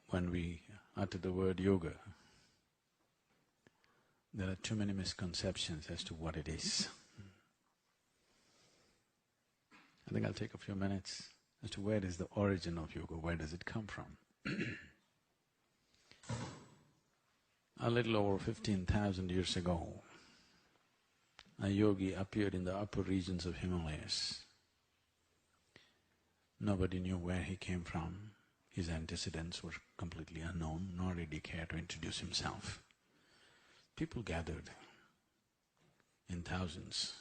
when we utter the word yoga, there are too many misconceptions as to what it is. I think I'll take a few minutes as to where is the origin of yoga, where does it come from? A little over 15,000 years ago, a yogi appeared in the upper regions of Himalayas. Nobody knew where he came from. His antecedents were completely unknown, nor did he care to introduce himself. People gathered in thousands,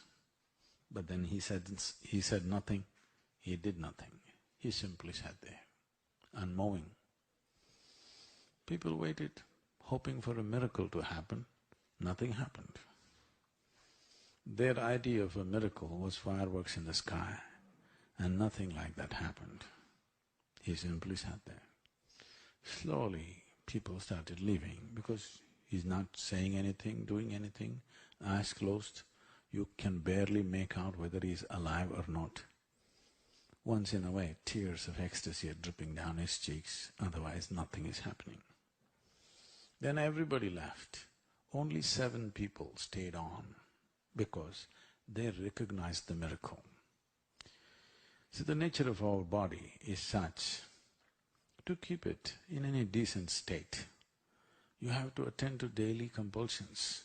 but then he said nothing, he did nothing. He simply sat there, unmoving. People waited, hoping for a miracle to happen. Nothing happened. Their idea of a miracle was fireworks in the sky, and nothing like that happened. He simply sat there. Slowly, people started leaving because he's not saying anything, doing anything, eyes closed. You can barely make out whether he's alive or not. Once in a way, tears of ecstasy are dripping down his cheeks, otherwise nothing is happening. Then everybody left. Only 7 people stayed on because they recognized the miracle. See, the nature of our body is such, to keep it in any decent state, you have to attend to daily compulsions.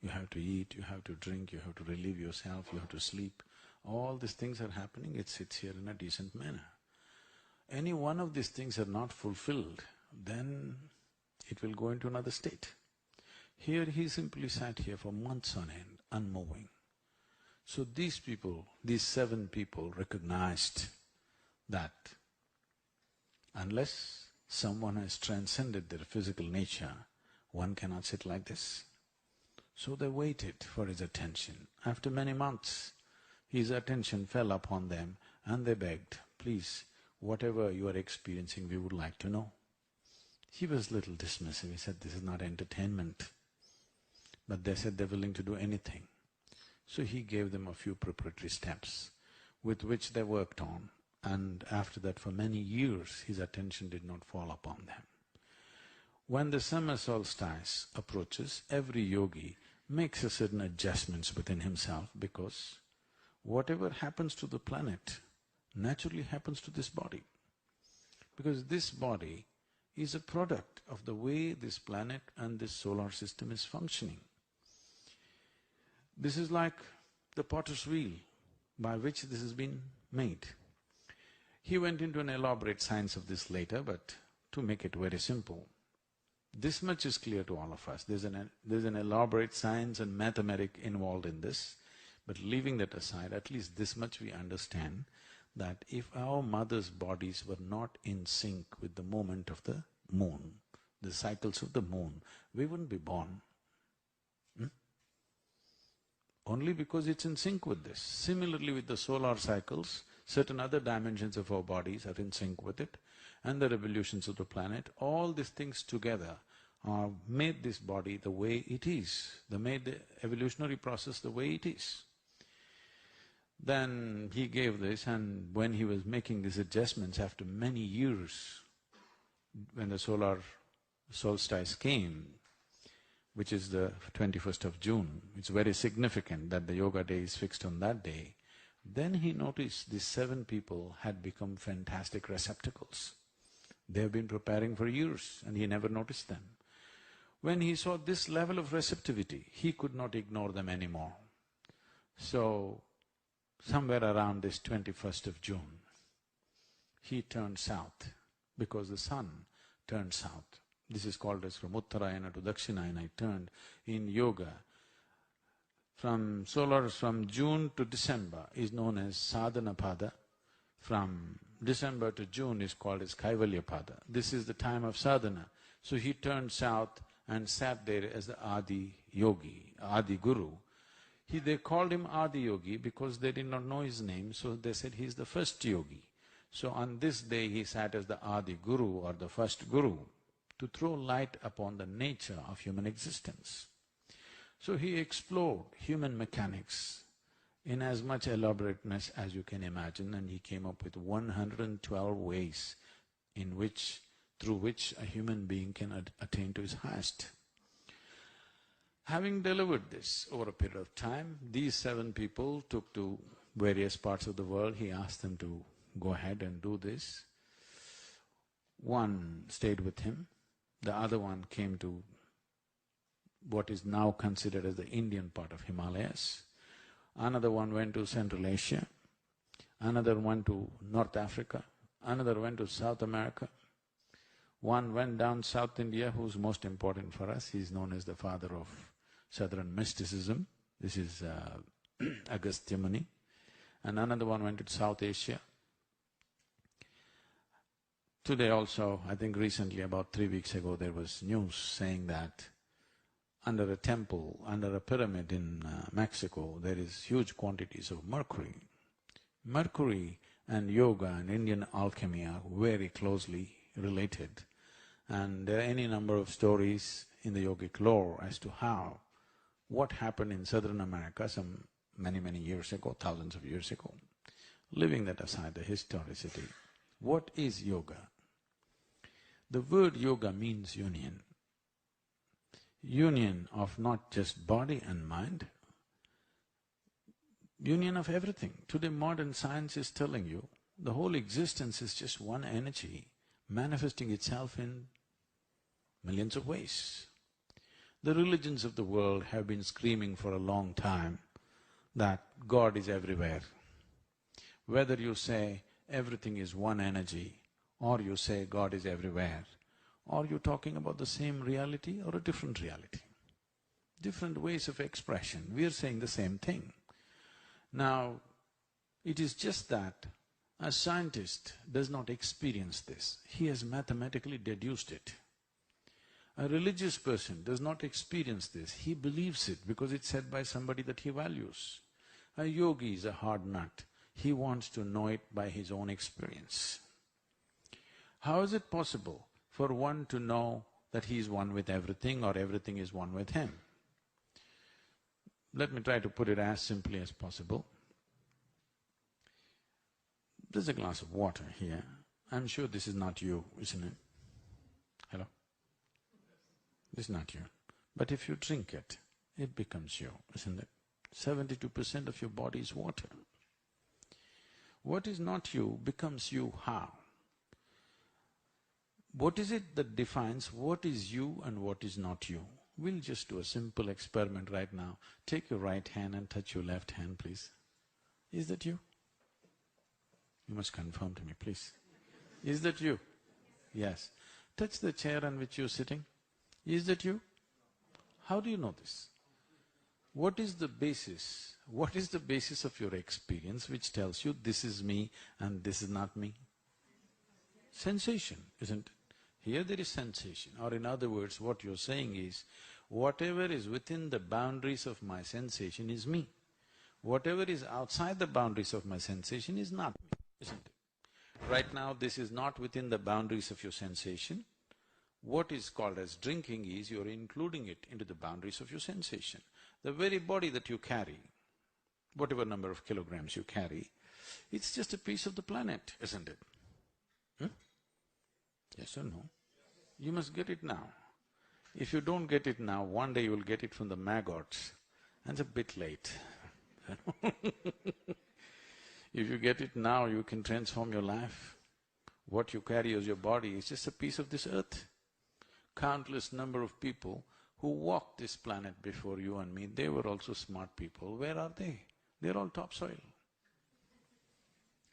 You have to eat, you have to drink, you have to relieve yourself, you have to sleep. All these things are happening, it sits here in a decent manner. Any one of these things are not fulfilled, then it will go into another state. Here he simply sat here for months on end, unmoving. So these people, these 7 people recognized that unless someone has transcended their physical nature, one cannot sit like this. So they waited for his attention. After many months, his attention fell upon them and they begged, please, whatever you are experiencing, we would like to know. He was little dismissive, he said, this is not entertainment. But they said they're willing to do anything. So he gave them a few preparatory steps with which they worked on, and after that for many years his attention did not fall upon them. When the summer solstice approaches, every yogi makes a certain adjustments within himself because whatever happens to the planet naturally happens to this body. Because this body is a product of the way this planet and this solar system is functioning. This is like the potter's wheel by which this has been made. He went into an elaborate science of this later, but to make it very simple, this much is clear to all of us. There's an elaborate science and mathematics involved in this, but leaving that aside, at least this much we understand, that if our mother's bodies were not in sync with the movement of the moon, the cycles of the moon, we wouldn't be born. Only because it's in sync with this. Similarly with the solar cycles, certain other dimensions of our bodies are in sync with it, and the revolutions of the planet, all these things together made this body the way it is, they made the evolutionary process the way it is. Then he gave this, and when he was making these adjustments after many years, when the solar solstice came, which is the 21st of June, it's very significant that the yoga day is fixed on that day, then he noticed these 7 people had become fantastic receptacles. They have been preparing for years and he never noticed them. When he saw this level of receptivity, he could not ignore them anymore. So, somewhere around this 21st of June, he turned south because the sun turned south. This is called as from Uttarayana to Dakshinayana, it turned. In yoga, from June to December is known as Sadhana Pada, from December to June is called as Kaivalya Pada. This is the time of sadhana. So he turned south and sat there as the Adi Yogi, Adi Guru. They called him Adi Yogi because they did not know his name, so they said he's the first yogi. So on this day he sat as the Adi Guru or the first Guru, to throw light upon the nature of human existence. So he explored human mechanics in as much elaborateness as you can imagine, and he came up with 112 ways in which through which a human being can attain to his highest. Having delivered this over a period of time, these 7 people took to various parts of the world. He asked them to go ahead and do this. One stayed with him, the other one came to what is now considered as the Indian part of Himalayas. Another one went to Central Asia, another went to North Africa, another went to South America. One went down South India, who's most important for us. He's known as the father of Southern mysticism. This is Agastya Muni. And another one went to South Asia. Today also, I think recently, about 3 weeks ago, there was news saying that under a temple, under a pyramid in Mexico, there is huge quantities of mercury. Mercury and yoga and Indian alchemy are very closely related, and there are any number of stories in the yogic lore as to how, what happened in Southern America some many years ago, thousands of years ago. Leaving that aside, the historicity, what is yoga? The word yoga means union. Union of not just body and mind, union of everything. Today modern science is telling you the whole existence is just one energy manifesting itself in millions of ways. The religions of the world have been screaming for a long time that God is everywhere. Whether you say everything is one energy, or you say God is everywhere, or you're talking about the same reality or a different reality. Different ways of expression, we are saying the same thing. Now, it is just that a scientist does not experience this, he has mathematically deduced it. A religious person does not experience this, he believes it because it's said by somebody that he values. A yogi is a hard nut, he wants to know it by his own experience. How is it possible for one to know that he is one with everything or everything is one with him? Let me try to put it as simply as possible. There's a glass of water here. I'm sure this is not you, isn't it? Hello? This is not you. But if you drink it, it becomes you, isn't it? 72% of your body is water. What is not you becomes you how? What is it that defines what is you and what is not you? We'll just do a simple experiment right now. Take your right hand and touch your left hand, please. Is that you? You must confirm to me, please. Is that you? Yes. Touch the chair on which you're sitting. Is that you? How do you know this? What is the basis? What is the basis of your experience which tells you this is me and this is not me? Sensation, isn't it? Here there is sensation, or in other words, what you're saying is, whatever is within the boundaries of my sensation is me. Whatever is outside the boundaries of my sensation is not me, isn't it? Right now, this is not within the boundaries of your sensation. What is called as drinking is you're including it into the boundaries of your sensation. The very body that you carry, whatever number of kilograms you carry, it's just a piece of the planet, isn't it? Yes or no? You must get it now. If you don't get it now, one day you will get it from the maggots, and it's a bit late. If you get it now, you can transform your life. What you carry as your body is just a piece of this earth. Countless number of people who walked this planet before you and me, they were also smart people. Where are they? They're all topsoil.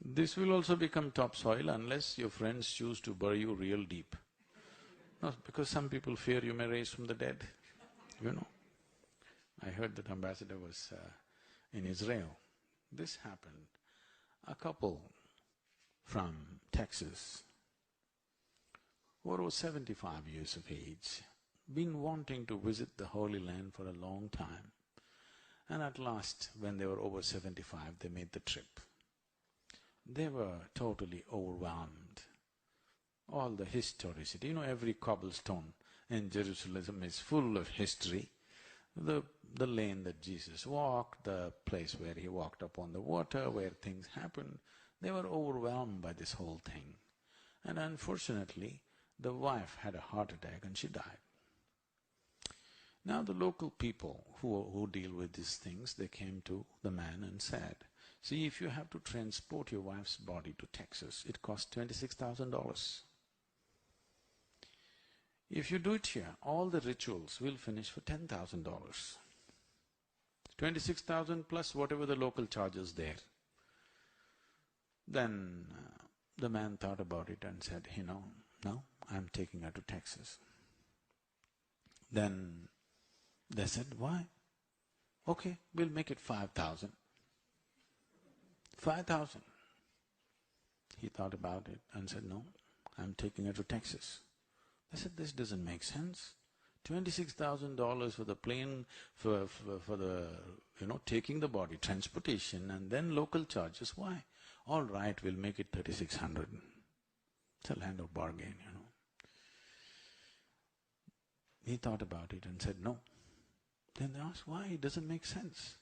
This will also become topsoil unless your friends choose to bury you real deep. No, because some people fear you may rise from the dead, you know. I heard that ambassador was in Israel. This happened. A couple from Texas, who were over 75 years of age, been wanting to visit the Holy Land for a long time. And at last, when they were over 75, they made the trip. They were totally overwhelmed. All the historicity, every cobblestone in Jerusalem is full of history. The lane that Jesus walked, the place where he walked upon the water, where things happened, they were overwhelmed by this whole thing. And unfortunately, The wife had a heart attack and she died. Now the local people who deal with these things, they came to the man and said, see, if you have to transport your wife's body to Texas, it costs $26,000. If you do it here, all the rituals will finish for $10,000. 26,000 plus whatever the local charges there. Then the man thought about it and said, no, I'm taking her to Texas. Then they said, why? Okay, we'll make it 5,000. 5,000. He thought about it and said, no, I'm taking her to Texas. I said, this doesn't make sense. $26,000 for the plane, for the, taking the body, transportation, and then local charges. Why? All right, we'll make it 3,600. It's a land of bargain, He thought about it and said, no. Then they asked, why? It doesn't make sense.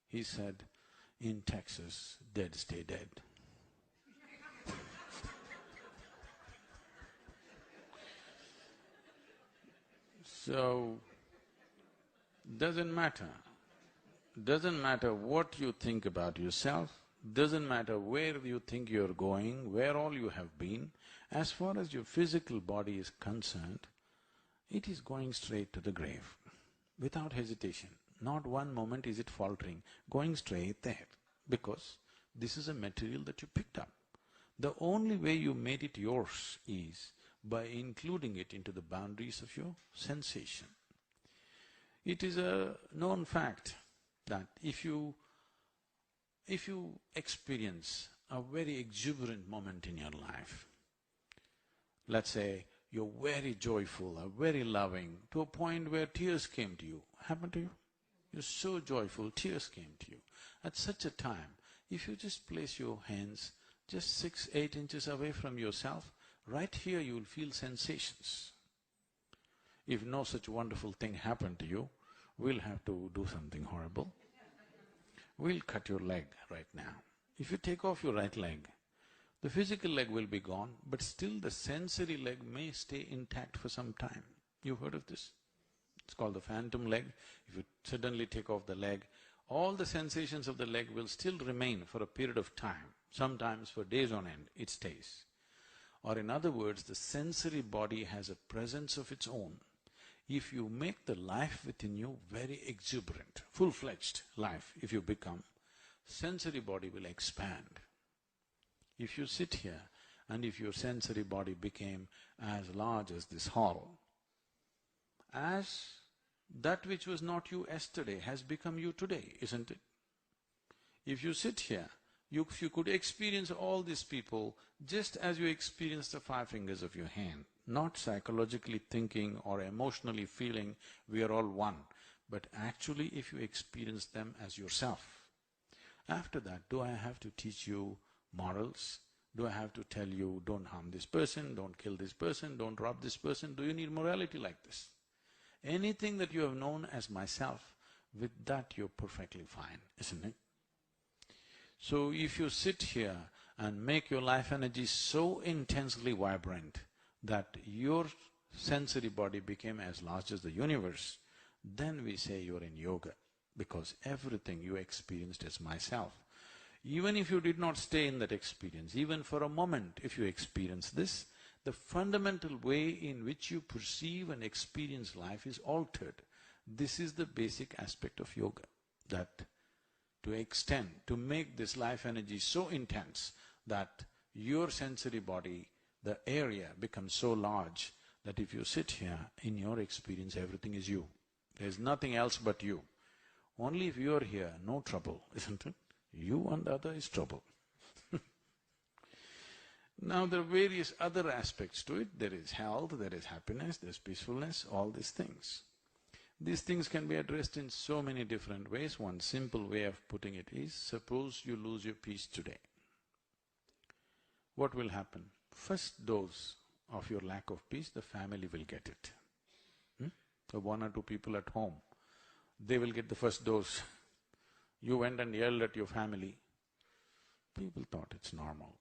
He said, in Texas, dead stay dead. So, doesn't matter what you think about yourself, doesn't matter where you think you're going, where all you have been, as far as your physical body is concerned, it is going straight to the grave, without hesitation. Not one moment is it faltering, going straight there, because this is a material that you picked up. The only way you made it yours is by including it into the boundaries of your sensation. It is a known fact that if you experience a very exuberant moment in your life, let's say you're very joyful or very loving, to a point where tears came to you, happened to you? You're so joyful, tears came to you. At such a time, if you just place your hands just 6, 8 inches away from yourself, right here you will feel sensations. If no such wonderful thing happened to you, we'll have to do something horrible. We'll cut your leg right now. If you take off your right leg, the physical leg will be gone, but still the sensory leg may stay intact for some time. You've heard of this? It's called the phantom leg. If you suddenly take off the leg, all the sensations of the leg will still remain for a period of time, sometimes for days on end, it stays. Or in other words, the sensory body has a presence of its own. If you make the life within you very exuberant, full-fledged life, if you become, sensory body will expand. If you sit here and if your sensory body became as large as this hall, as that which was not you yesterday has become you today, isn't it? If you sit here, if you could experience all these people just as you experience the 5 fingers of your hand, not psychologically thinking or emotionally feeling we are all one, but actually if you experience them as yourself. After that, do I have to teach you morals? Do I have to tell you, don't harm this person, don't kill this person, don't rob this person? Do you need morality like this? Anything that you have known as myself, with that you're perfectly fine, isn't it? So if you sit here and make your life energy so intensely vibrant that your sensory body became as large as the universe, then we say you're in yoga, because everything you experienced is myself. Even if you did not stay in that experience, even for a moment if you experience this, the fundamental way in which you perceive and experience life is altered. This is the basic aspect of yoga, that to extend, to make this life energy so intense that your sensory body, the area becomes so large that if you sit here, in your experience everything is you. There's nothing else but you. Only if you're here, no trouble, isn't it? You and the other is trouble. Now there are various other aspects to it. There is health, there is happiness, there's peacefulness, all these things. These things can be addressed in so many different ways. One simple way of putting it is, suppose you lose your peace today. What will happen? First dose of your lack of peace, the family will get it. So 1 or 2 people at home, they will get the first dose. You went and yelled at your family. People thought it's normal.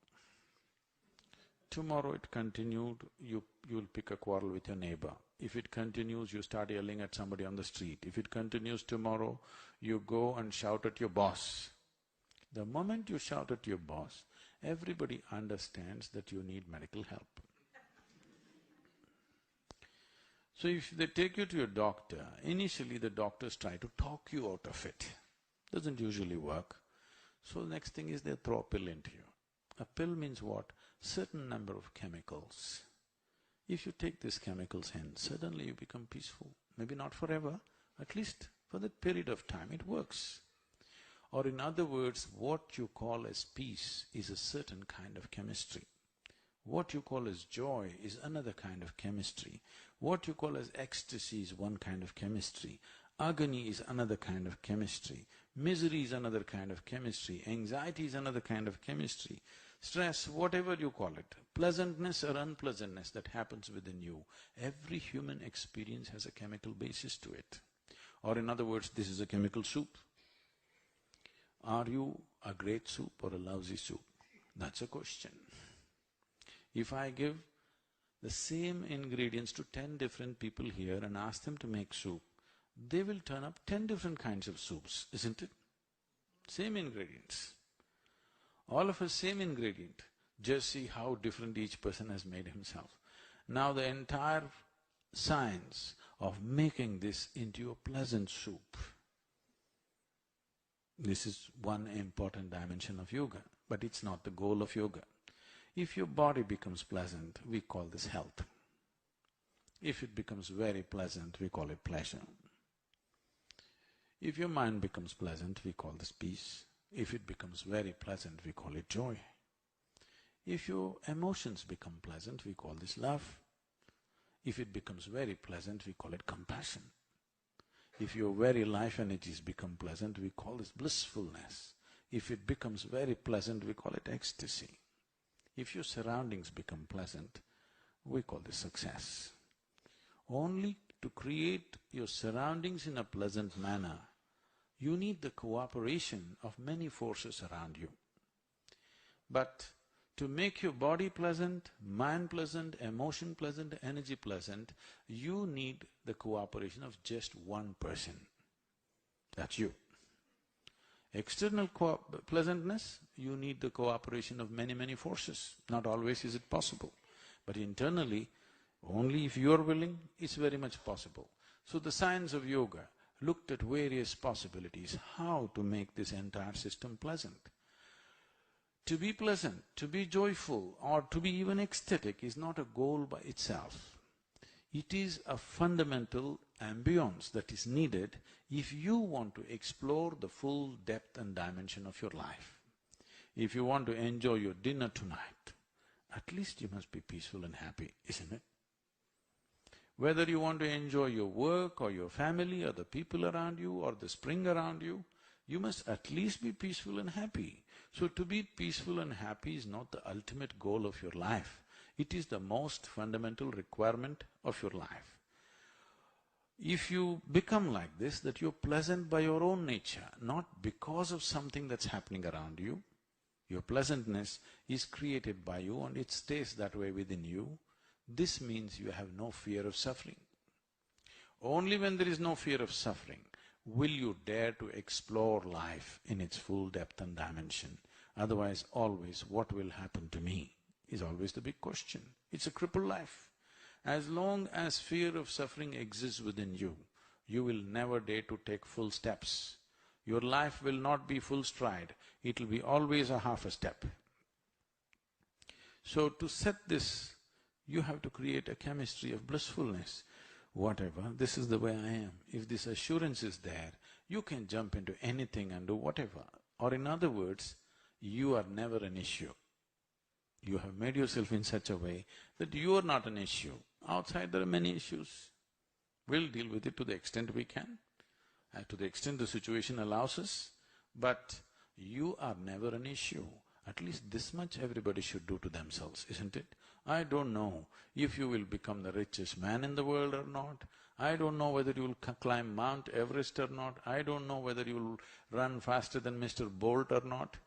tomorrow it continued, you'll pick a quarrel with your neighbor. If it continues, you start yelling at somebody on the street. If it continues tomorrow, you go and shout at your boss. The moment you shout at your boss, everybody understands that you need medical help. So if they take you to your doctor, initially the doctors try to talk you out of it. Doesn't usually work. So the next thing is they throw a pill into you. A pill means what? Certain number of chemicals. If you take these chemicals in, suddenly you become peaceful. Maybe not forever, at least for that period of time it works. Or in other words, what you call as peace is a certain kind of chemistry. What you call as joy is another kind of chemistry. What you call as ecstasy is one kind of chemistry. Agony is another kind of chemistry. Misery is another kind of chemistry. Anxiety is another kind of chemistry. Stress, whatever you call it, pleasantness or unpleasantness that happens within you, every human experience has a chemical basis to it. Or in other words, this is a chemical soup. Are you a great soup or a lousy soup? That's a question. If I give the same ingredients to 10 different people here and ask them to make soup, they will turn up 10 different kinds of soups, isn't it? Same ingredients. All of us same ingredient, just see how different each person has made himself. Now the entire science of making this into a pleasant soup, this is one important dimension of yoga, but it's not the goal of yoga. If your body becomes pleasant, we call this health. If it becomes very pleasant, we call it pleasure. If your mind becomes pleasant, we call this peace. If it becomes very pleasant, we call it joy. If your emotions become pleasant, we call this love. If it becomes very pleasant, we call it compassion. If your very life energies become pleasant, we call this blissfulness. If it becomes very pleasant, we call it ecstasy. If your surroundings become pleasant, we call this success. Only to create your surroundings in a pleasant manner, you need the cooperation of many forces around you. But to make your body pleasant, mind pleasant, emotion pleasant, energy pleasant, you need the cooperation of just one person. That's you. External pleasantness, you need the cooperation of many, many forces. Not always is it possible. But internally, only if you are willing, it's very much possible. So the science of yoga looked at various possibilities, how to make this entire system pleasant. To be pleasant, to be joyful, or to be even ecstatic is not a goal by itself. It is a fundamental ambience that is needed if you want to explore the full depth and dimension of your life. If you want to enjoy your dinner tonight, at least you must be peaceful and happy, isn't it? Whether you want to enjoy your work or your family or the people around you or the spring around you, you must at least be peaceful and happy. So to be peaceful and happy is not the ultimate goal of your life. It is the most fundamental requirement of your life. If you become like this, that you're pleasant by your own nature, not because of something that's happening around you, your pleasantness is created by you and it stays that way within you, this means you have no fear of suffering. Only when there is no fear of suffering will you dare to explore life in its full depth and dimension. Otherwise, always, what will happen to me is always the big question. It's a crippled life. As long as fear of suffering exists within you, you will never dare to take full steps. Your life will not be full stride, it will be always a half a step. So to set this, you have to create a chemistry of blissfulness. Whatever, this is the way I am. If this assurance is there, you can jump into anything and do whatever. Or in other words, you are never an issue. You have made yourself in such a way that you are not an issue. Outside there are many issues. We'll deal with it to the extent we can, to the extent the situation allows us, but you are never an issue. At least this much everybody should do to themselves, isn't it? I don't know if you will become the richest man in the world or not. I don't know whether you will climb Mount Everest or not. I don't know whether you will run faster than Mr. Bolt or not.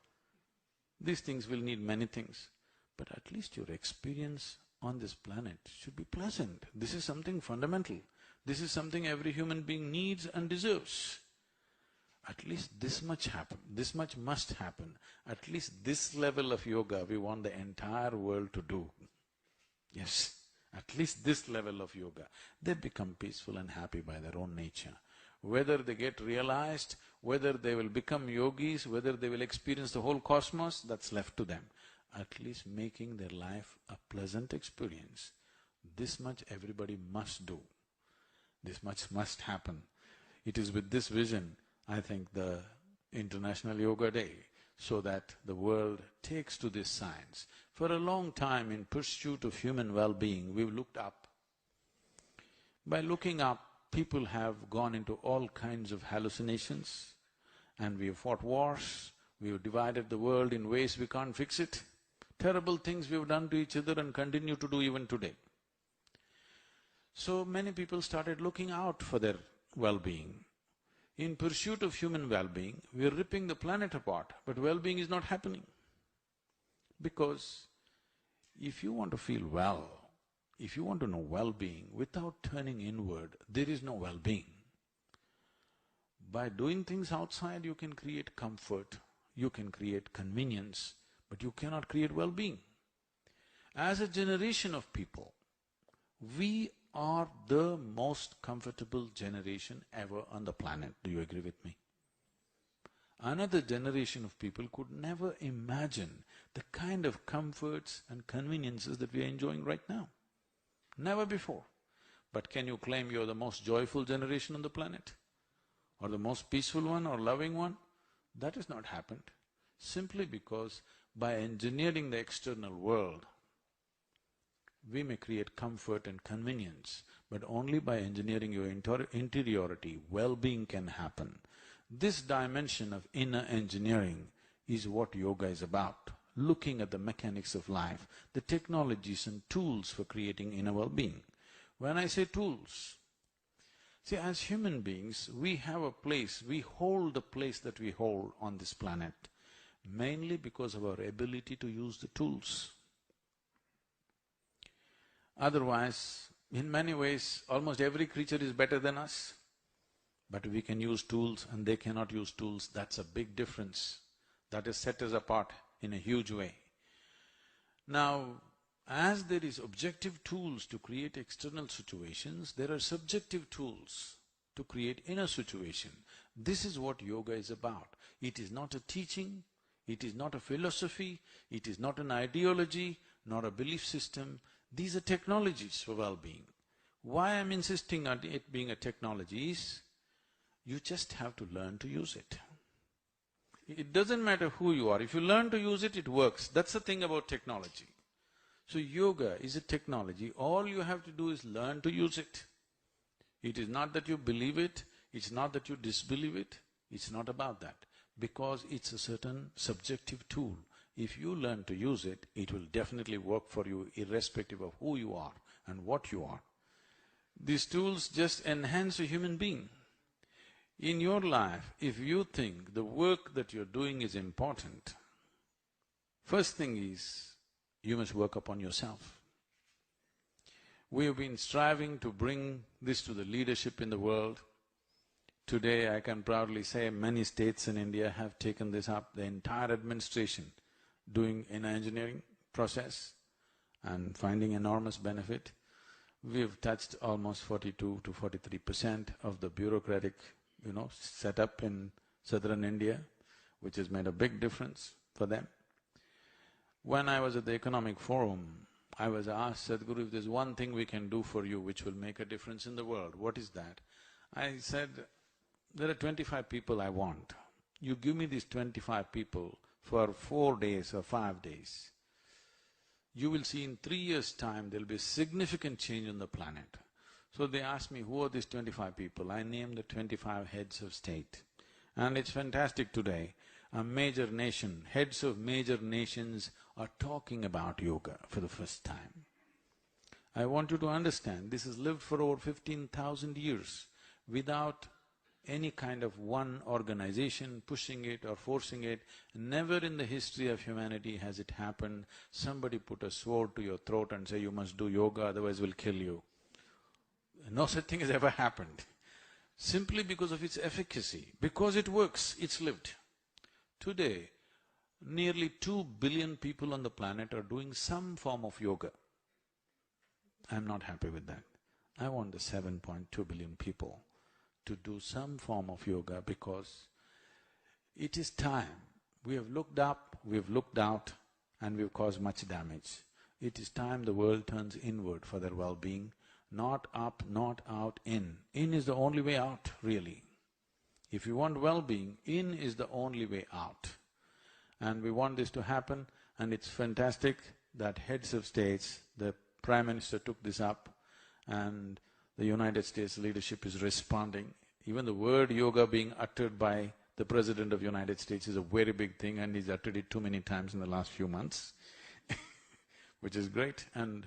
These things will need many things. but at least your experience on this planet should be pleasant. This is something fundamental. This is something every human being needs and deserves. At least this much happen, this much must happen. At least this level of yoga we want the entire world to do. Yes, at least this level of yoga. They become peaceful and happy by their own nature. Whether they get realized, whether they will become yogis, whether they will experience the whole cosmos, that's left to them. At least making their life a pleasant experience. This much everybody must do. This much must happen. It is with this vision, I think, the International Yoga Day, so that the world takes to this science. For a long time, in pursuit of human well-being, we've looked up. By looking up, people have gone into all kinds of hallucinations, and we have fought wars, we have divided the world in ways we can't fix it. Terrible things we have done to each other and continue to do even today. So many people started looking out for their well-being. In pursuit of human well-being, we are ripping the planet apart, but well-being is not happening. Because if you want to feel well, if you want to know well-being, without turning inward, there is no well-being. By doing things outside, you can create comfort, you can create convenience, but you cannot create well-being. As a generation of people, we are the most comfortable generation ever on the planet. Do you agree with me? Another generation of people could never imagine the kind of comforts and conveniences that we are enjoying right now. Never before. But can you claim you're the most joyful generation on the planet? Or the most peaceful one or loving one? That has not happened. Simply because by engineering the external world, we may create comfort and convenience, but only by engineering your interiority, well-being can happen. This dimension of inner engineering is what yoga is about, looking at the mechanics of life, the technologies and tools for creating inner well-being. When I say tools, see, as human beings, we have a place, we hold the place that we hold on this planet, mainly because of our ability to use the tools. Otherwise, in many ways, almost every creature is better than us. But we can use tools and they cannot use tools, that's a big difference. That has set us apart in a huge way. Now, as there is objective tools to create external situations, there are subjective tools to create inner situation. This is what yoga is about. It is not a teaching, it is not a philosophy, it is not an ideology, nor a belief system. These are technologies for well-being. Why I'm insisting on it being a technology is, you just have to learn to use it. It doesn't matter who you are, if you learn to use it, it works. That's the thing about technology. So yoga is a technology, all you have to do is learn to use it. It is not that you believe it, it's not that you disbelieve it, it's not about that. Because it's a certain subjective tool. If you learn to use it, it will definitely work for you irrespective of who you are and what you are. These tools just enhance a human being. In your life, if you think the work that you're doing is important, first thing is, you must work upon yourself. We have been striving to bring this to the leadership in the world. Today, I can proudly say many states in India have taken this up, the entire administration doing inner engineering process and finding enormous benefit. We have touched almost 42 to 43% of the bureaucratic, setup in southern India, which has made a big difference for them. When I was at the Economic Forum, I was asked, Sadhguru, if there's one thing we can do for you which will make a difference in the world, what is that? I said, there are 25 people I want. You give me these 25 people for 4 days or 5 days. You will see in 3 years' time there'll be significant change on the planet. So they asked me, who are these 25 people? I named the 25 heads of state. And it's fantastic today, a major nation, heads of major nations are talking about yoga for the first time. I want you to understand, this has lived for over 15,000 years without any kind of one organization pushing it or forcing it. Never in the history of humanity has it happened, somebody put a sword to your throat and say, you must do yoga, otherwise we'll kill you. No such thing has ever happened. Simply because of its efficacy, because it works, it's lived. Today, nearly 2 billion people on the planet are doing some form of yoga. I'm not happy with that. I want the 7.2 billion people to do some form of yoga, because it is time. We have looked up, we have looked out, and we've caused much damage. It is time the world turns inward for their well-being, not up, not out, in. In is the only way out, really. If you want well-being, in is the only way out. And we want this to happen, and it's fantastic that heads of states, the Prime Minister took this up, and the United States leadership is responding. Even the word yoga being uttered by the President of the United States is a very big thing, and he's uttered it too many times in the last few months, which is great. And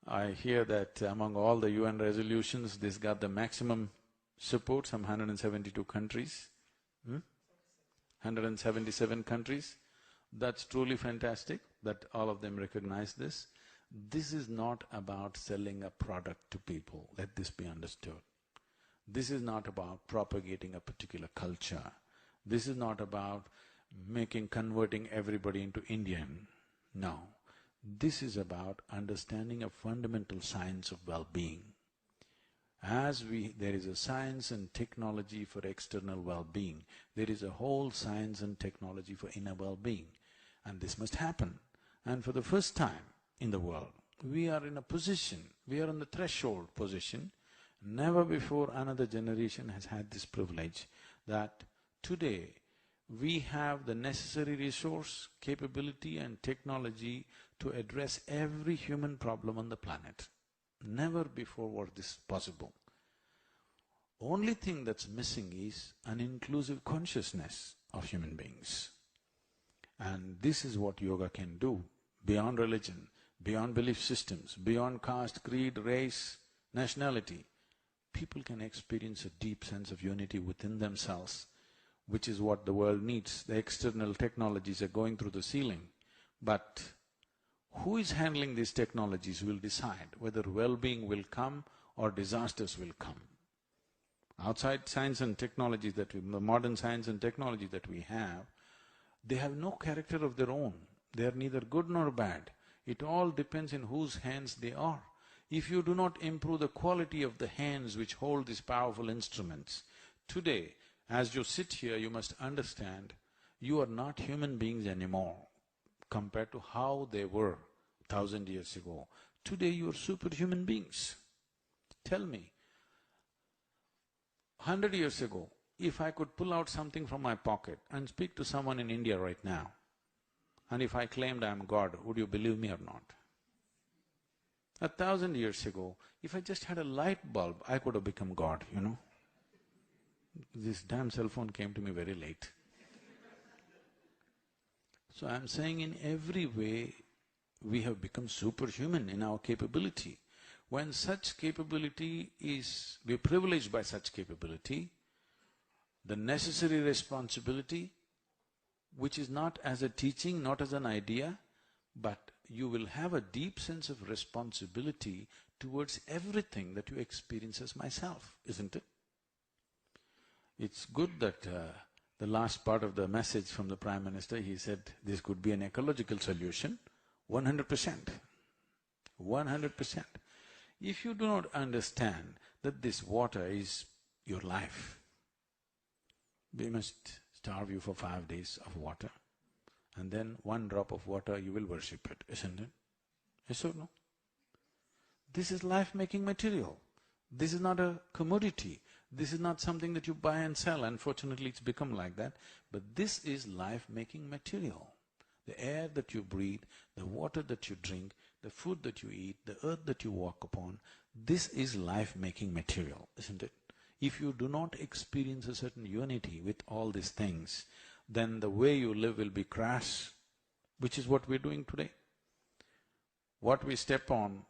I hear that among all the UN resolutions, this got the maximum support, some 172 countries. 177 countries. That's truly fantastic that all of them recognize this. This is not about selling a product to people, let this be understood. This is not about propagating a particular culture. This is not about converting everybody into Indian. No. This is about understanding a fundamental science of well-being. There is a science and technology for external well-being, there is a whole science and technology for inner well-being. And this must happen. And for the first time in the world, we are in a position, we are on the threshold position. Never before another generation has had this privilege, that today we have the necessary resource, capability and technology to address every human problem on the planet. Never before was this possible. Only thing that's missing is an inclusive consciousness of human beings. And this is what yoga can do, beyond religion, beyond belief systems, beyond caste, creed, race, nationality. People can experience a deep sense of unity within themselves, which is what the world needs. The external technologies are going through the ceiling, but who is handling these technologies will decide whether well-being will come or disasters will come. Outside science and technologies the modern science and technology that we have, they have no character of their own. They are neither good nor bad. It all depends in whose hands they are. If you do not improve the quality of the hands which hold these powerful instruments, today, as you sit here, you must understand, you are not human beings anymore compared to how they were 1,000 years ago. Today you are superhuman beings. Tell me, 100 years ago, if I could pull out something from my pocket and speak to someone in India right now, and if I claimed I am God, would you believe me or not? 1,000 years ago, if I just had a light bulb, I could have become God, you know. This damn cell phone came to me very late. So I'm saying in every way, we have become superhuman in our capability. When such capability is… we're privileged by such capability, the necessary responsibility, which is not as a teaching, not as an idea, but you will have a deep sense of responsibility towards everything that you experience as myself, isn't it? It's good that the last part of the message from the Prime Minister, he said this could be an ecological solution, 100%. 100%. If you do not understand that this water is your life, we must starve you for 5 days of water, and then 1 drop of water you will worship it, isn't it? Yes or no? This is life-making material. This is not a commodity. This is not something that you buy and sell. Unfortunately, it's become like that. But this is life-making material. The air that you breathe, the water that you drink, the food that you eat, the earth that you walk upon, this is life-making material, isn't it? If you do not experience a certain unity with all these things, then the way you live will be crass, which is what we're doing today. What we step on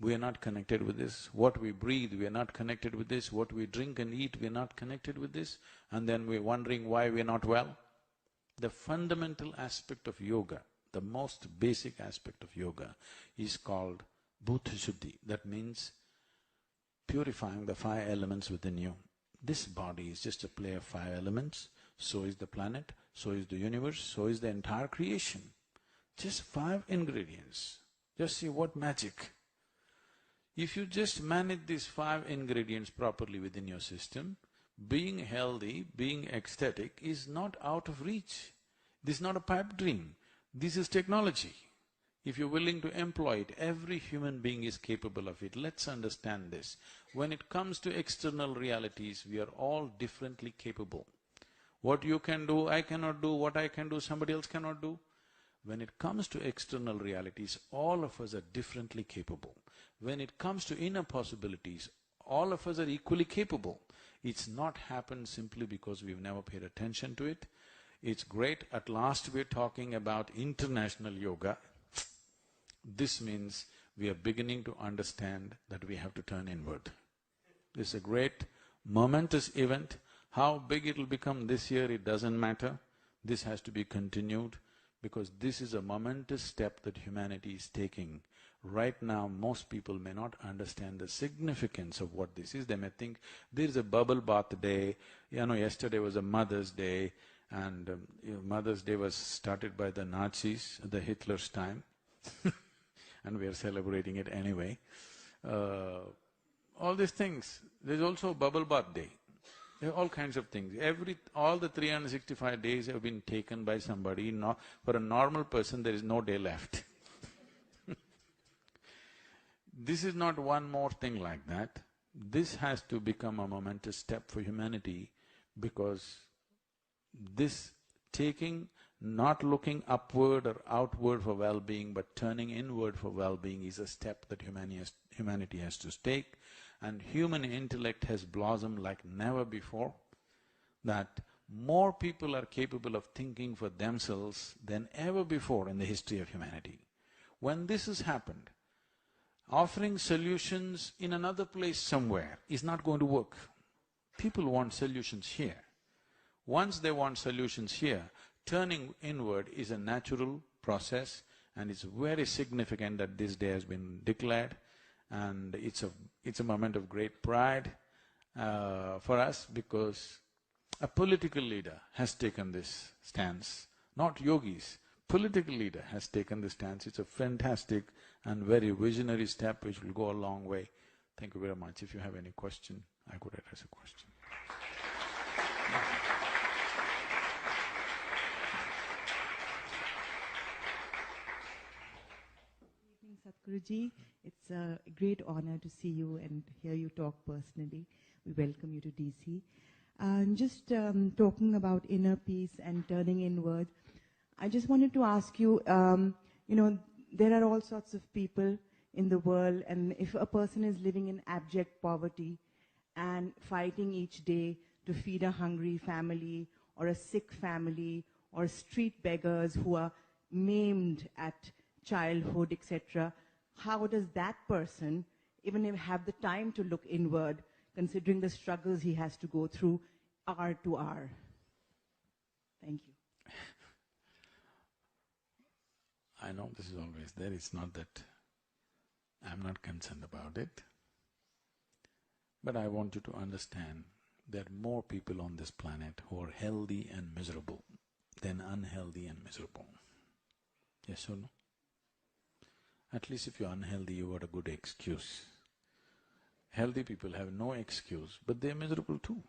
we are not connected with this. What we breathe, we are not connected with this. What we drink and eat, we are not connected with this. And then we're wondering why we're not well. The fundamental aspect of yoga, the most basic aspect of yoga is called Bhuta Shuddhi. That means purifying the five elements within you. This body is just a play of five elements, so is the planet, so is the universe, so is the entire creation. Just five ingredients. Just see what magic. If you just manage these five ingredients properly within your system, being healthy, being ecstatic is not out of reach. This is not a pipe dream. This is technology. If you're willing to employ it, every human being is capable of it. Let's understand this. When it comes to external realities, we are all differently capable. What you can do, I cannot do. What I can do, somebody else cannot do. When it comes to external realities, all of us are differently capable. When it comes to inner possibilities, all of us are equally capable. It's not happened simply because we've never paid attention to it. It's great, at last we're talking about international yoga. This means we are beginning to understand that we have to turn inward. This is a great, momentous event. How big it'll become this year, it doesn't matter. This has to be continued, because this is a momentous step that humanity is taking. Right now, most people may not understand the significance of what this is. They may think there is a bubble bath day, yesterday was a Mother's Day, and Mother's Day was started by the Nazis, the Hitler's time and we are celebrating it anyway. All these things, there's also a bubble bath day. There are all kinds of things. All the 365 days have been taken by somebody. For a normal person, there is no day left. This is not one more thing like that. This has to become a momentous step for humanity, because this taking, not looking upward or outward for well-being, but turning inward for well-being is a step that humanity has to take. And human intellect has blossomed like never before, that more people are capable of thinking for themselves than ever before in the history of humanity. When this has happened, offering solutions in another place somewhere is not going to work. People want solutions here. Once they want solutions here, turning inward is a natural process, and it's very significant that this day has been declared, and it's a moment of great pride for us, because a political leader has taken this stance, not yogis. Political leader has taken this stance. It's a fantastic and very visionary step which will go a long way. Thank you very much. If you have any question, I could address a question. Good evening, Sadhguruji. It's a great honor to see you and hear you talk personally. We welcome you to DC. Just talking about inner peace and turning inward, I just wanted to ask you, there are all sorts of people in the world, and if a person is living in abject poverty and fighting each day to feed a hungry family or a sick family, or street beggars who are maimed at childhood, etc., how does that person even have the time to look inward, considering the struggles he has to go through hour to hour? Thank you. I know this is always there. It's not that I'm not concerned about it. But I want you to understand there are more people on this planet who are healthy and miserable than unhealthy and miserable. Yes or no? At least if you're unhealthy, you've got a good excuse. Healthy people have no excuse, but they're miserable too.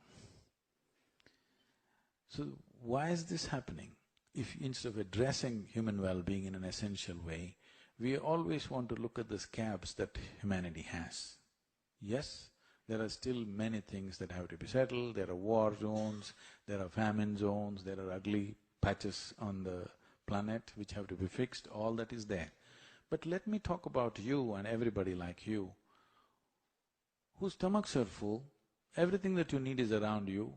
So why is this happening? If instead of addressing human well-being in an essential way, we always want to look at the scabs that humanity has. Yes, there are still many things that have to be settled. There are war zones, there are famine zones, there are ugly patches on the planet which have to be fixed. All that is there. But let me talk about you and everybody like you, whose stomachs are full, everything that you need is around you.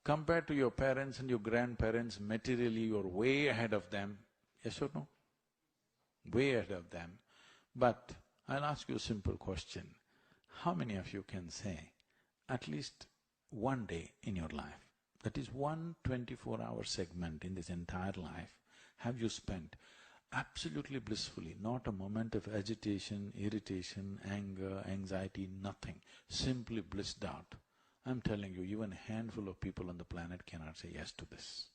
Compared to your parents and your grandparents, materially you're way ahead of them. Yes or no? Way ahead of them. But I'll ask you a simple question. How many of you can say, at least one day in your life, that is one 24-hour segment in this entire life, have you spent absolutely blissfully, not a moment of agitation, irritation, anger, anxiety, nothing, simply blissed out? I'm telling you, even a handful of people on the planet cannot say yes to this.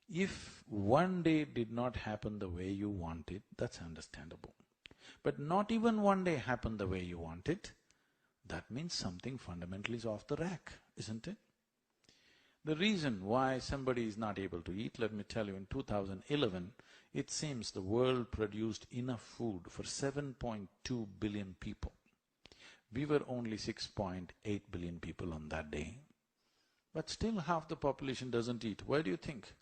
If one day did not happen the way you want it, that's understandable. But not even one day happened the way you want it, that means something fundamentally is off the rack, isn't it? The reason why somebody is not able to eat, let me tell you, in 2011, it seems the world produced enough food for 7.2 billion people. We were only 6.8 billion people on that day. But still half the population doesn't eat. Why do you think?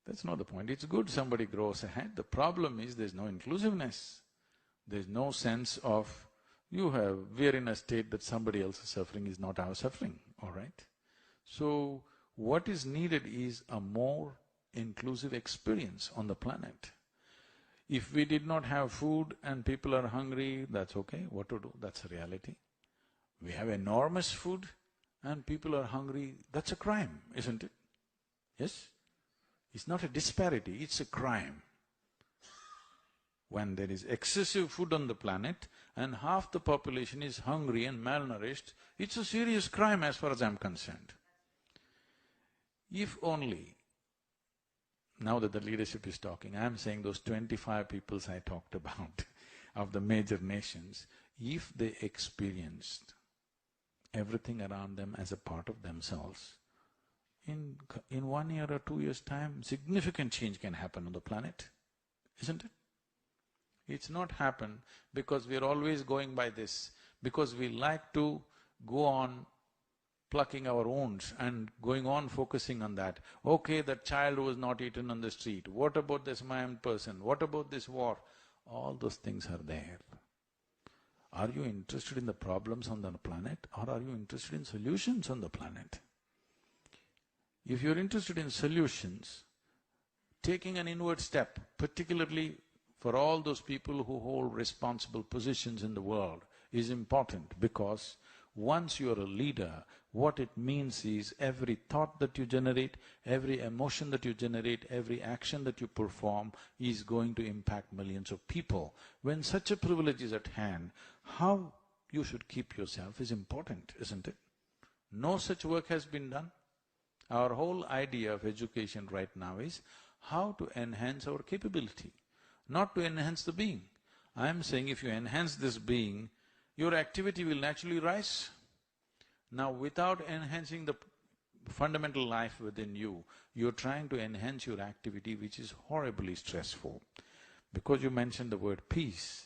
That's not the point. It's good somebody grows ahead. The problem is there's no inclusiveness. There's no sense of, we're in a state that somebody else's suffering is not our suffering, all right? So, what is needed is a more inclusive experience on the planet. If we did not have food and people are hungry, that's okay, what to do? That's a reality. We have enormous food and people are hungry, that's a crime, isn't it? Yes? It's not a disparity, it's a crime. When there is excessive food on the planet and half the population is hungry and malnourished, it's a serious crime as far as I'm concerned. If only, now that the leadership is talking, I'm saying those 25 peoples I talked about of the major nations, if they experienced everything around them as a part of themselves, in 1 year or 2 years' time, significant change can happen on the planet, isn't it? It's not happened because we're always going by this, because we like to go on plucking our wounds and going on focusing on that. Okay, that child who was not eaten on the street, what about this maimed person, what about this war? All those things are there. Are you interested in the problems on the planet or are you interested in solutions on the planet? If you're interested in solutions, taking an inward step, particularly for all those people who hold responsible positions in the world, is important, because once you are a leader, what it means is every thought that you generate, every emotion that you generate, every action that you perform is going to impact millions of people. When such a privilege is at hand, how you should keep yourself is important, isn't it? No such work has been done. Our whole idea of education right now is how to enhance our capability, not to enhance the being. I am saying if you enhance this being, your activity will naturally rise. Now, without enhancing the fundamental life within you, you're trying to enhance your activity, which is horribly stressful. Because you mentioned the word peace,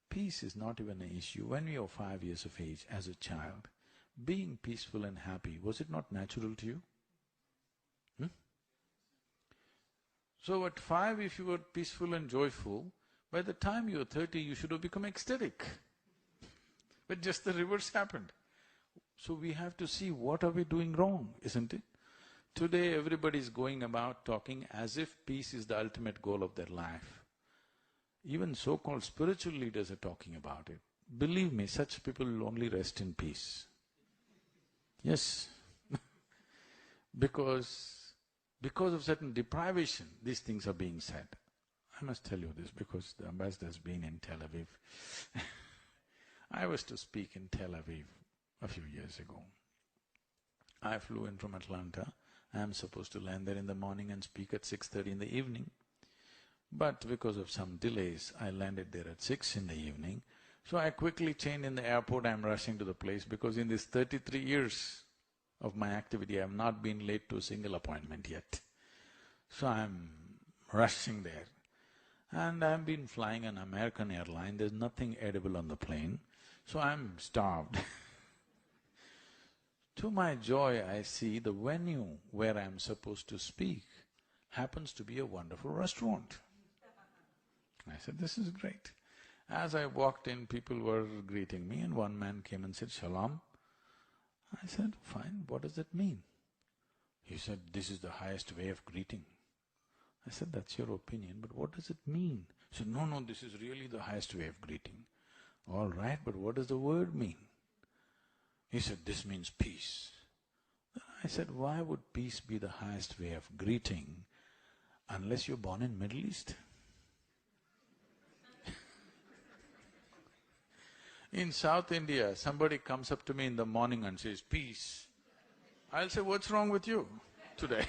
peace is not even an issue. When you were 5 years of age, as a child, being peaceful and happy, was it not natural to you? So at 5, if you were peaceful and joyful, by the time you were 30, you should have become ecstatic. But just the reverse happened. So we have to see what are we doing wrong, isn't it? Today everybody is going about talking as if peace is the ultimate goal of their life. Even so-called spiritual leaders are talking about it. Believe me, such people will only rest in peace. Yes. Because of certain deprivation, these things are being said. I must tell you this because the ambassador has been in Tel Aviv. I was to speak in Tel Aviv a few years ago. I flew in from Atlanta. I am supposed to land there in the morning and speak at 6:30 in the evening. But because of some delays, I landed there at 6 in the evening. So I quickly changed in the airport. I'm rushing to the place because in these 33 years of my activity, I have not been late to a single appointment yet. So I'm rushing there. And I've been flying an American airline, there's nothing edible on the plane, so I'm starved. To my joy, I see the venue where I'm supposed to speak happens to be a wonderful restaurant. I said, this is great. As I walked in, people were greeting me and one man came and said, Shalom. I said, fine, what does that mean? He said, this is the highest way of greeting. I said, that's your opinion, but what does it mean? He said, no, this is really the highest way of greeting. All right, but what does the word mean? He said, this means peace. I said, why would peace be the highest way of greeting unless you're born in Middle East? In South India, somebody comes up to me in the morning and says, peace. I'll say, what's wrong with you today?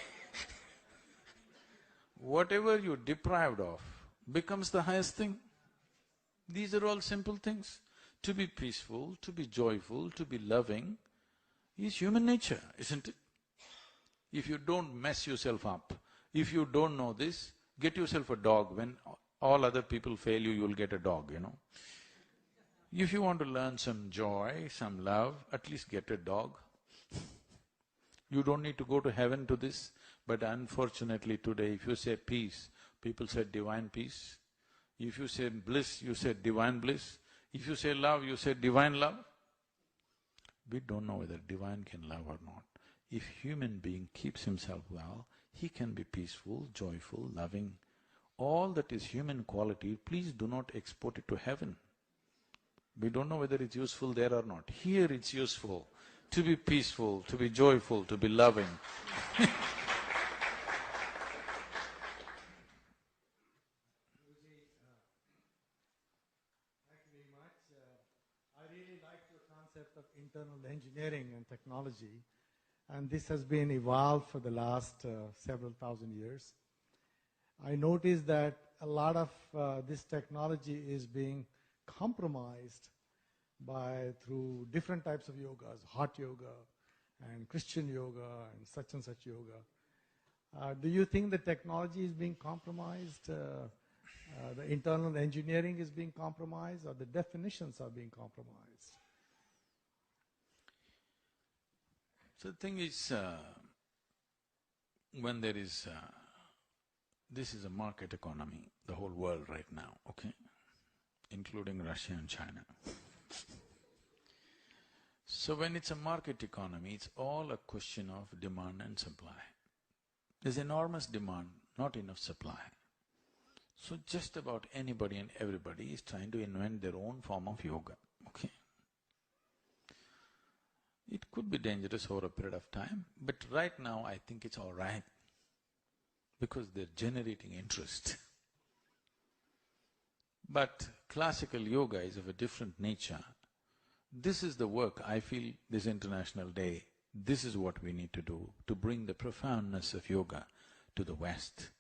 Whatever you're deprived of becomes the highest thing. These are all simple things. To be peaceful, to be joyful, to be loving is human nature, isn't it? If you don't mess yourself up, if you don't know this, get yourself a dog. When all other people fail you, you'll get a dog, you know. If you want to learn some joy, some love, at least get a dog. You don't need to go to heaven to this, but unfortunately today, if you say peace, people say divine peace. If you say bliss, you say divine bliss. If you say love, you say divine love. We don't know whether divine can love or not. If human being keeps himself well, he can be peaceful, joyful, loving. All that is human quality, please do not export it to heaven. We don't know whether it's useful there or not. Here it's useful to be peaceful, to be joyful, to be loving. I really like your concept of internal engineering and technology, and this has been evolved for the last several thousand years. I noticed that a lot of this technology is being compromised through different types of yogas, hot yoga and Christian yoga and such yoga. Do you think the technology is being compromised? The internal engineering is being compromised, or the definitions are being compromised? So the thing is, when there is… this is a market economy, the whole world right now, okay? Including Russia and China. So when it's a market economy, it's all a question of demand and supply. There's enormous demand, not enough supply. So just about anybody and everybody is trying to invent their own form of yoga, okay? It could be dangerous over a period of time, but right now I think it's all right because they're generating interest. But classical yoga is of a different nature. This is the work, I feel, this International Day, this is what we need to do to bring the profoundness of yoga to the West,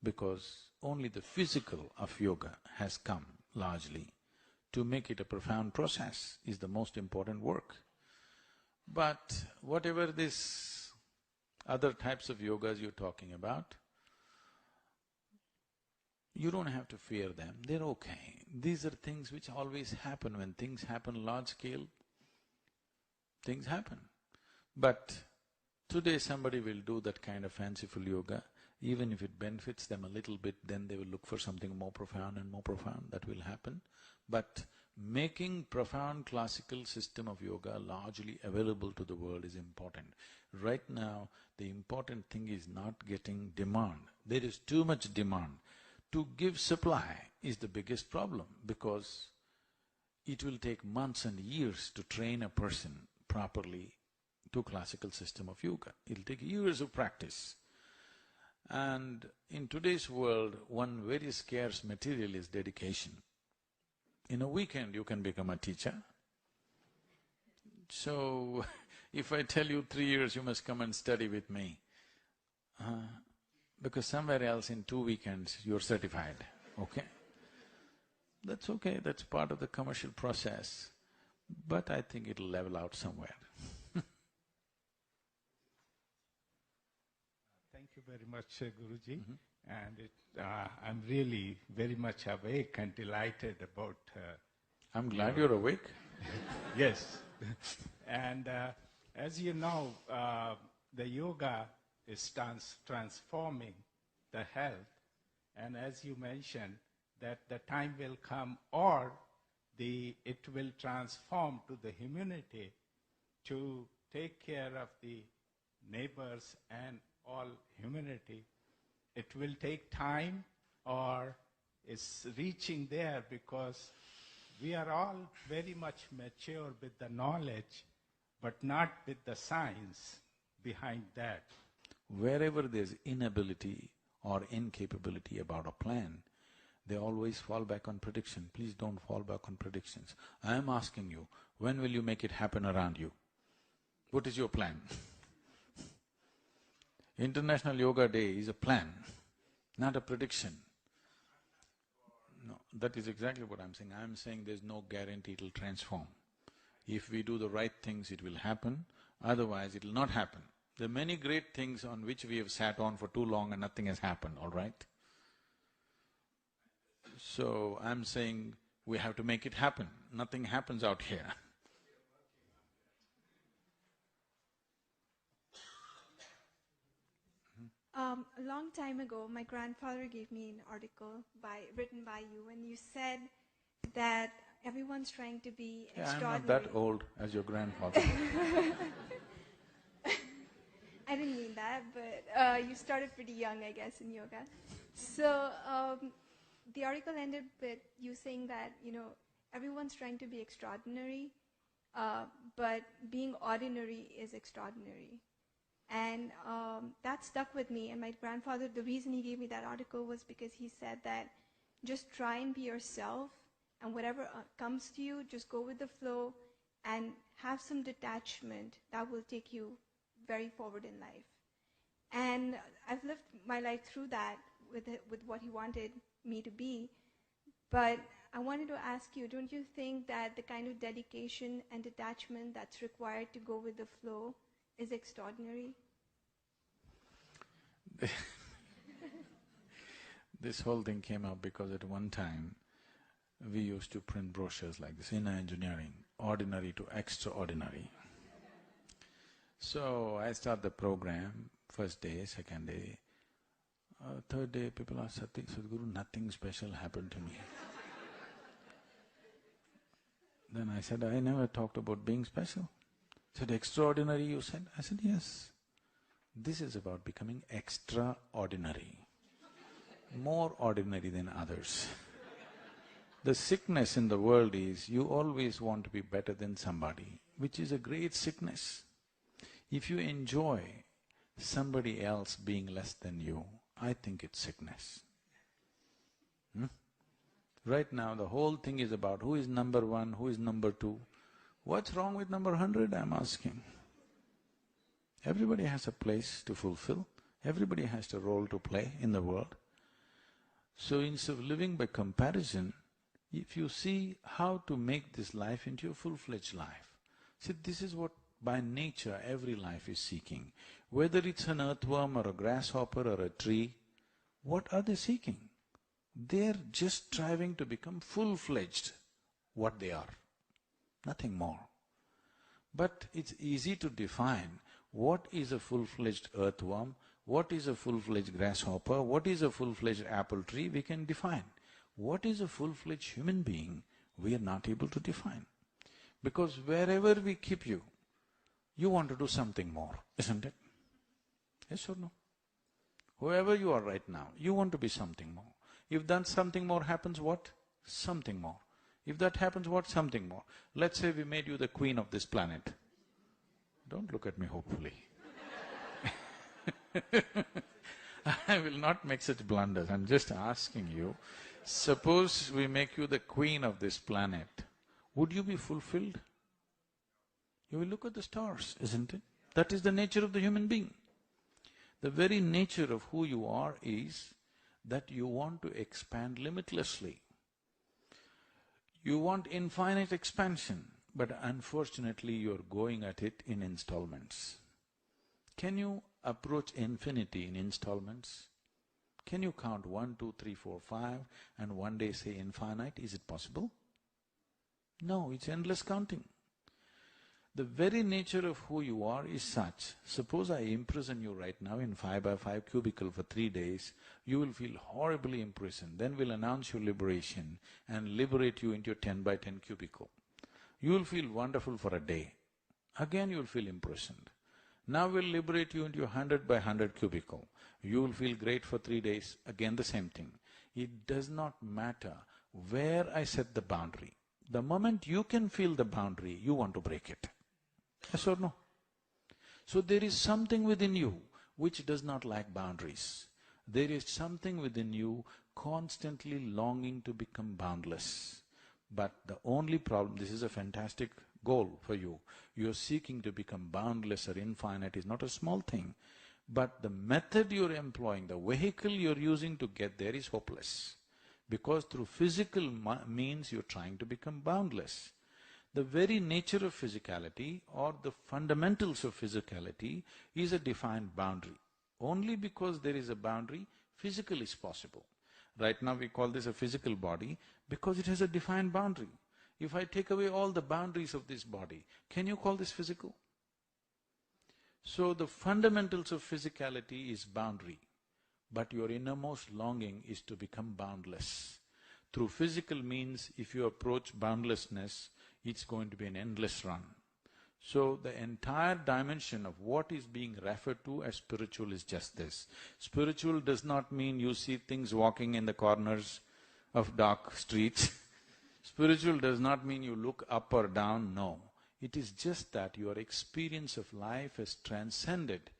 because only the physical of yoga has come largely. To make it a profound process is the most important work. But whatever this other types of yogas you're talking about, you don't have to fear them, they're okay. These are things which always happen. When things happen large scale, things happen. But today somebody will do that kind of fanciful yoga, even if it benefits them a little bit, then they will look for something more profound and more profound, that will happen. But making profound classical system of yoga largely available to the world is important. Right now, the important thing is not getting demand. There is too much demand. To give supply is the biggest problem, because it will take months and years to train a person properly to classical system of yoga. It'll take years of practice. And in today's world, one very scarce material is dedication. In a weekend you can become a teacher. So, if I tell you 3 years you must come and study with me, because somewhere else in 2 weekends you're certified, okay? That's okay, that's part of the commercial process, but I think it'll level out somewhere. Thank you very much, Guruji. And I'm really very much awake and delighted about… I'm glad you're awake. Yes. And as you know, the yoga is transforming the health, and as you mentioned, that the time will come, or it will transform to the humanity to take care of the neighbors and all humanity. it will take time or is reaching there, because we are all very much mature with the knowledge, but not with the science behind that. Wherever there's inability or incapability about a plan, they always fall back on prediction. Please don't fall back on predictions. I am asking you, when will you make it happen around you? What is your plan? International Yoga Day is a plan, not a prediction. No, that is exactly what I'm saying. I'm saying there's no guarantee it'll transform. If we do the right things, it will happen, otherwise it'll not happen. There are many great things on which we have sat on for too long and nothing has happened, all right? So I'm saying we have to make it happen. Nothing happens out here. A long time ago, my grandfather gave me an article written by you, and you said that everyone's trying to be extraordinary. I'm not that old as your grandfather. I didn't mean that, but you started pretty young, I guess, in yoga. So the article ended with you saying that, everyone's trying to be extraordinary, but being ordinary is extraordinary. And that stuck with me. And my grandfather, the reason he gave me that article was because he said that just try and be yourself, and whatever comes to you, just go with the flow and have some detachment. That will take you very forward in life. And I've lived my life through that with what he wanted me to be. But I wanted to ask you, don't you think that the kind of dedication and detachment that's required to go with the flow is extraordinary? This whole thing came up because at one time we used to print brochures like this, inner engineering, ordinary to extraordinary. So I start the program, first day, second day, third day people ask, Sadhguru, nothing special happened to me. Then I said, I never talked about being special. Said, extraordinary you said? I said, yes. This is about becoming extraordinary, more ordinary than others. The sickness in the world is, you always want to be better than somebody, which is a great sickness. If you enjoy somebody else being less than you, I think it's sickness. Right now the whole thing is about who is number one, who is number two. What's wrong with number 100, I'm asking? Everybody has a place to fulfill, everybody has a role to play in the world. So instead of living by comparison, if you see how to make this life into a full-fledged life, see, this is what by nature every life is seeking. Whether it's an earthworm or a grasshopper or a tree, what are they seeking? They're just striving to become full-fledged what they are, nothing more. But it's easy to define what is a full-fledged earthworm, what is a full-fledged grasshopper, what is a full-fledged apple tree, we can define. What is a full-fledged human being, we are not able to define. Because wherever we keep you, you want to do something more, isn't it? Yes or no? Whoever you are right now, you want to be something more. If that something more happens, what? Something more. If that happens, what? Something more. Let's say we made you the queen of this planet. Don't look at me hopefully. I will not make such blunders, I'm just asking you. Suppose we make you the queen of this planet, would you be fulfilled? You will look at the stars, isn't it? That is the nature of the human being. The very nature of who you are is that you want to expand limitlessly. You want infinite expansion, but unfortunately you're going at it in installments. Can you approach infinity in installments? Can you count 1, 2, 3, 4, 5 and one day say infinite? Is it possible? No, it's endless counting. The very nature of who you are is such. Suppose I imprison you right now in 5x5 cubicle for 3 days, you will feel horribly imprisoned. Then we'll announce your liberation and liberate you into your 10x10 cubicle. You will feel wonderful for a day. Again you will feel imprisoned. Now we'll liberate you into a 100 by 100 cubicle. You will feel great for 3 days, again the same thing. It does not matter where I set the boundary. The moment you can feel the boundary, you want to break it. Yes or no? So there is something within you which does not like boundaries. There is something within you constantly longing to become boundless. But the only problem, this is a fantastic goal for you. You're seeking to become boundless or infinite is not a small thing. But the method you're employing, the vehicle you're using to get there is hopeless. Because through physical means you're trying to become boundless. The very nature of physicality or the fundamentals of physicality is a defined boundary. Only because there is a boundary, physical is possible. Right now we call this a physical body because it has a defined boundary. If I take away all the boundaries of this body, can you call this physical? So the fundamentals of physicality is boundary, but your innermost longing is to become boundless. Through physical means, if you approach boundlessness, it's going to be an endless run. So the entire dimension of what is being referred to as spiritual is just this. Spiritual does not mean you see things walking in the corners of dark streets. Spiritual does not mean you look up or down, no. It is just that your experience of life has transcended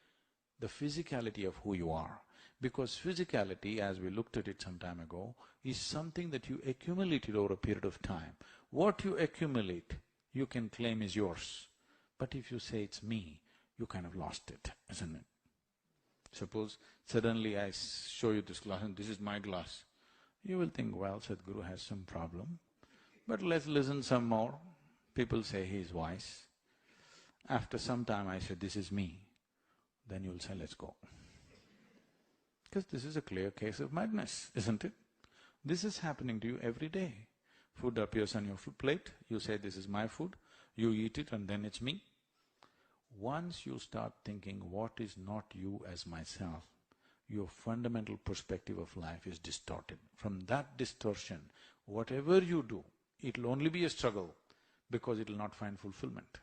the physicality of who you are. Because physicality, as we looked at it some time ago, is something that you accumulated over a period of time. What you accumulate, you can claim is yours. But if you say it's me, you kind of lost it, isn't it? Suppose suddenly I show you this glass and this is my glass. You will think, well, Sadhguru has some problem, but let's listen some more. People say he is wise. After some time I say, this is me. Then you'll say, let's go. Because this is a clear case of madness, isn't it? This is happening to you every day. Food appears on your plate, you say, this is my food, you eat it and then it's me. Once you start thinking, what is not you as myself, your fundamental perspective of life is distorted. From that distortion, whatever you do, it'll only be a struggle because it'll not find fulfillment.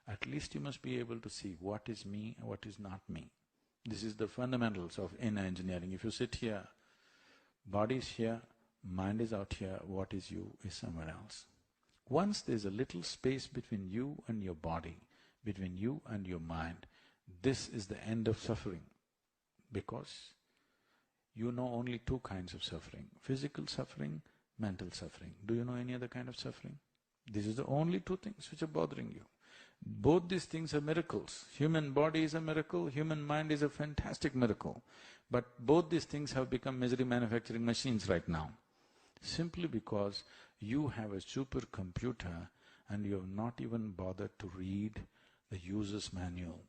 At least you must be able to see what is me and what is not me. This is the fundamentals of inner engineering. If you sit here, body is here, mind is out here, what is you is somewhere else. Once there's a little space between you and your body, between you and your mind, this is the end of suffering. Because you know only two kinds of suffering, physical suffering, mental suffering. Do you know any other kind of suffering? These are the only two things which are bothering you. Both these things are miracles. Human body is a miracle, human mind is a fantastic miracle. But both these things have become misery manufacturing machines right now. Simply because you have a supercomputer and you have not even bothered to read the user's manual.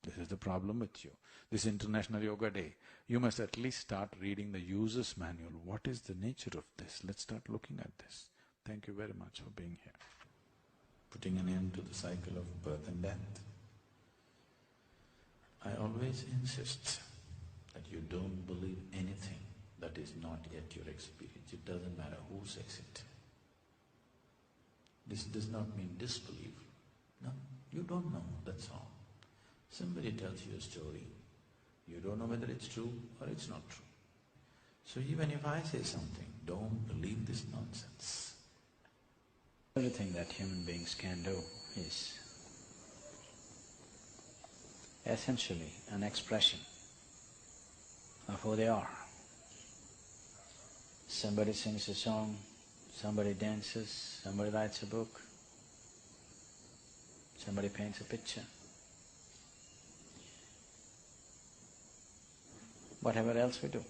This is the problem with you. This International Yoga Day, you must at least start reading the user's manual. What is the nature of this? Let's start looking at this. Thank you very much for being here. Putting an end to the cycle of birth and death. I always insist that you don't believe anything that is not yet your experience. It doesn't matter who says it. This does not mean disbelief. No, you don't know, that's all. Somebody tells you a story, you don't know whether it's true or it's not true. So even if I say something, don't believe this nonsense. Everything that human beings can do is essentially an expression of who they are. Somebody sings a song, somebody dances, somebody writes a book, somebody paints a picture. Whatever else we do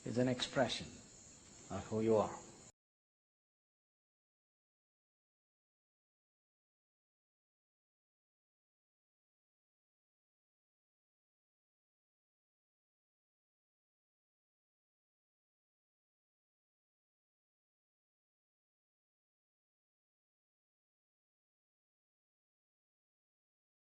is an expression of who you are.